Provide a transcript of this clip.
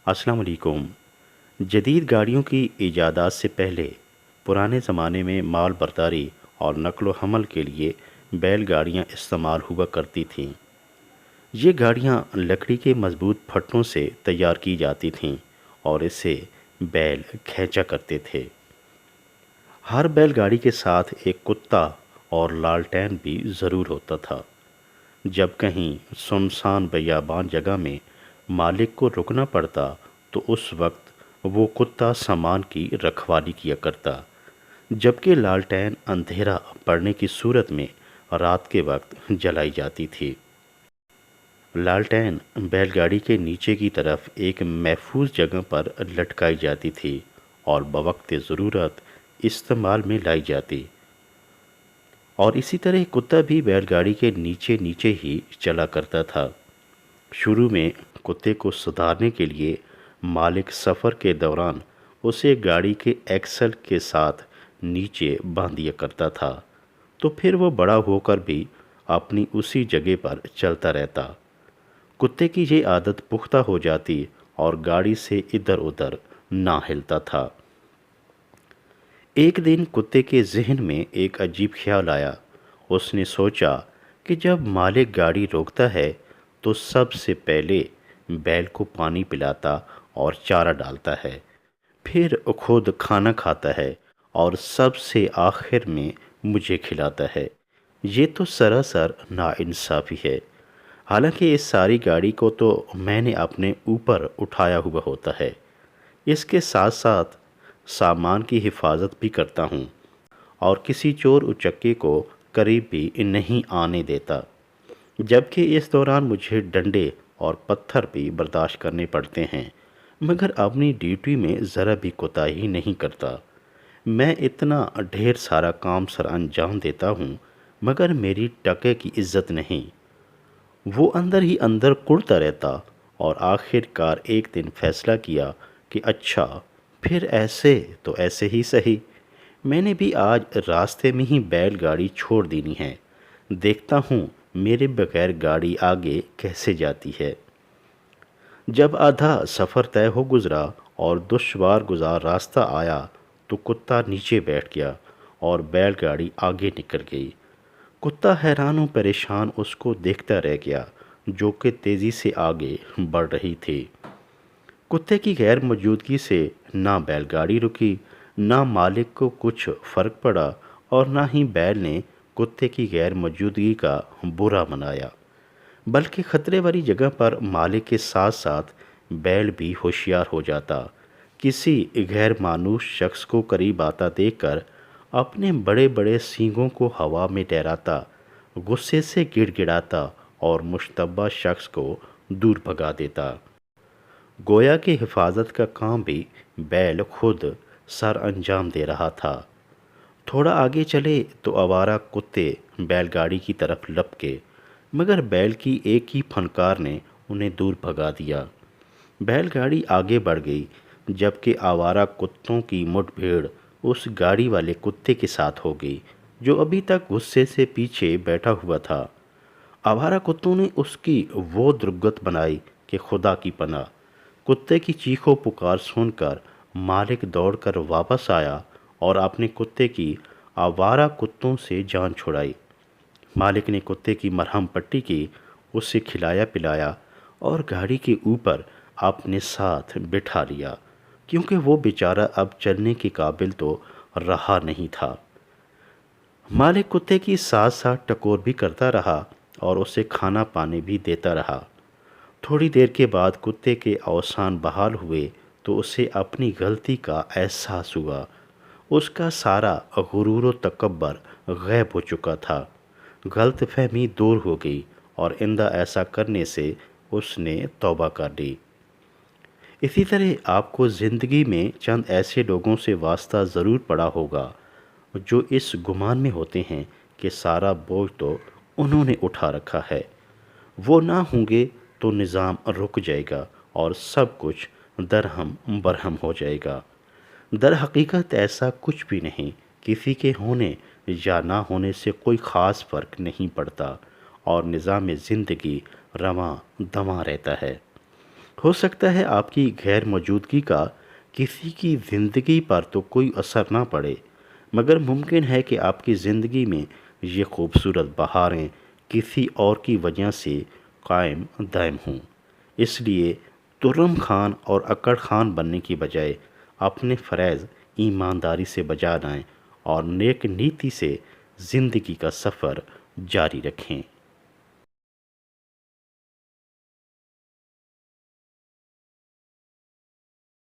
السلام علیکم۔ جدید گاڑیوں کی ایجادات سے پہلے پرانے زمانے میں مال برداری اور نقل و حمل کے لیے بیل گاڑیاں استعمال ہوا کرتی تھیں۔ یہ گاڑیاں لکڑی کے مضبوط پھٹوں سے تیار کی جاتی تھیں اور اسے بیل کھینچا کرتے تھے۔ ہر بیل گاڑی کے ساتھ ایک کتا اور لالٹین بھی ضرور ہوتا تھا۔ جب کہیں سنسان بیابان جگہ میں مالک کو رکنا پڑتا تو اس وقت وہ کتا سامان کی رکھوالی کیا کرتا، جبکہ لالٹین اندھیرا پڑنے کی صورت میں رات کے وقت جلائی جاتی تھی۔ لالٹین بیل گاڑی کے نیچے کی طرف ایک محفوظ جگہ پر لٹکائی جاتی تھی اور بوقت ضرورت استعمال میں لائی جاتی، اور اسی طرح کتا بھی بیل گاڑی کے نیچے نیچے ہی چلا کرتا تھا۔ شروع میں کتے کو سدھارنے کے لیے مالک سفر کے دوران اسے گاڑی کے ایکسل کے ساتھ نیچے باندھ دیا کرتا تھا، تو پھر وہ بڑا ہو کر بھی اپنی اسی جگہ پر چلتا رہتا۔ کتے کی یہ عادت پختہ ہو جاتی اور گاڑی سے ادھر ادھر نہ ہلتا تھا۔ ایک دن کتے کے ذہن میں ایک عجیب خیال آیا۔ اس نے سوچا کہ جب مالک گاڑی روکتا ہے تو سب سے پہلے بیل کو پانی پلاتا اور چارہ ڈالتا ہے، پھر خود کھانا کھاتا ہے اور سب سے آخر میں مجھے کھلاتا ہے۔ یہ تو سراسر ناانصافی ہے۔ حالانکہ اس ساری گاڑی کو تو میں نے اپنے اوپر اٹھایا ہوا ہوتا ہے، اس کے ساتھ ساتھ سامان کی حفاظت بھی کرتا ہوں اور کسی چور اچکے کو قریب بھی نہیں آنے دیتا، جبکہ اس دوران مجھے ڈنڈے اور پتھر بھی برداشت کرنے پڑتے ہیں، مگر اپنی ڈیوٹی میں ذرا بھی کوتاہی نہیں کرتا۔ میں اتنا ڈھیر سارا کام سر انجام دیتا ہوں مگر میری ٹکے کی عزت نہیں۔ وہ اندر ہی اندر کڑتا رہتا اور آخر کار ایک دن فیصلہ کیا کہ اچھا پھر ایسے تو ایسے ہی صحیح، میں نے بھی آج راستے میں ہی بیل گاڑی چھوڑ دینی ہے، دیکھتا ہوں میرے بغیر گاڑی آگے کیسے جاتی ہے۔ جب آدھا سفر طے ہو گزرا اور دشوار گزار راستہ آیا تو کتا نیچے بیٹھ گیا اور بیل گاڑی آگے نکل گئی۔ کتا حیران و پریشان اس کو دیکھتا رہ گیا جو کہ تیزی سے آگے بڑھ رہی تھی۔ کتے کی غیر موجودگی سے نہ بیل گاڑی رکی، نہ مالک کو کچھ فرق پڑا اور نہ ہی بیل نے کتے کی غیر موجودگی کا برا منایا، بلکہ خطرے والی جگہ پر مالک کے ساتھ ساتھ بیل بھی ہوشیار ہو جاتا۔ کسی غیر مانوس شخص کو قریب آتا دیکھ کر اپنے بڑے بڑے سینگوں کو ہوا میں ٹہراتا، غصے سے گڑ گڑاتا اور مشتبہ شخص کو دور بھگا دیتا۔ گویا کہ حفاظت کا کام بھی بیل خود سر انجام دے رہا تھا۔ تھوڑا آگے چلے تو آوارہ کتے بیل گاڑی کی طرف لپکے، مگر بیل کی ایک ہی پھنکار نے انہیں دور بھگا دیا۔ بیل گاڑی آگے بڑھ گئی، جبکہ آوارہ کتوں کی مٹ بھیڑ اس گاڑی والے کتے کے ساتھ ہو گئی جو ابھی تک غصے سے پیچھے بیٹھا ہوا تھا۔ آوارہ کتوں نے اس کی وہ درگت بنائی کہ خدا کی پناہ۔ کتے کی چیخ و پکار سن کر مالک دوڑ کر واپس آیا اور اپنے کتے کی آوارہ کتوں سے جان چھڑائی۔ مالک نے کتے کی مرہم پٹی کی، اسے کھلایا پلایا اور گاڑی کے اوپر اپنے ساتھ بٹھا لیا، کیونکہ وہ بیچارہ اب چلنے کے قابل تو رہا نہیں تھا۔ مالک کتے کی ساتھ ساتھ ٹکور بھی کرتا رہا اور اسے کھانا پانی بھی دیتا رہا۔ تھوڑی دیر کے بعد کتے کے اوسان بحال ہوئے تو اسے اپنی غلطی کا احساس ہوا۔ اس کا سارا غرور و تکبر غائب ہو چکا تھا، غلط فہمی دور ہو گئی اور آئندہ ایسا کرنے سے اس نے توبہ کر لی۔ اسی طرح آپ کو زندگی میں چند ایسے لوگوں سے واسطہ ضرور پڑا ہوگا جو اس گمان میں ہوتے ہیں کہ سارا بوجھ تو انہوں نے اٹھا رکھا ہے، وہ نہ ہوں گے تو نظام رک جائے گا اور سب کچھ درہم برہم ہو جائے گا۔ در حقیقت ایسا کچھ بھی نہیں، کسی کے ہونے یا نہ ہونے سے کوئی خاص فرق نہیں پڑتا اور نظام زندگی رواں دواں رہتا ہے۔ ہو سکتا ہے آپ کی غیر موجودگی کا کسی کی زندگی پر تو کوئی اثر نہ پڑے، مگر ممکن ہے کہ آپ کی زندگی میں یہ خوبصورت بہاریں کسی اور کی وجہ سے قائم دائم ہوں۔ اس لیے ترم خان اور اکڑ خان بننے کی بجائے اپنے فرائض ایمانداری سے بجا لائیں اور نیک نیتی سے زندگی کا سفر جاری رکھیں۔